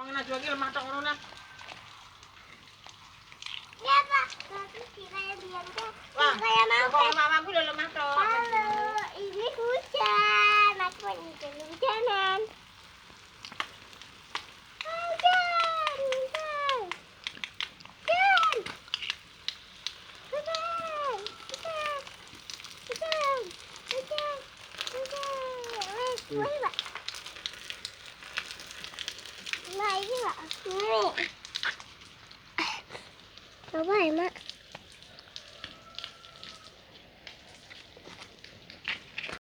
Wong najwa iki lemah tok ngono nah. Ya, Pak. Bagus sih kayak biasa. Wah, Kayak mau. kok mamaku lho lemah tok. Halo, ini hujan. Aku ini hujanan. Hujan, hujan. Hujan. Hujan. Hujan. Hujan. Hujan. Hujan. Wih, Pak. Nah, ini, Pak. Ini. Coba ya, Mak.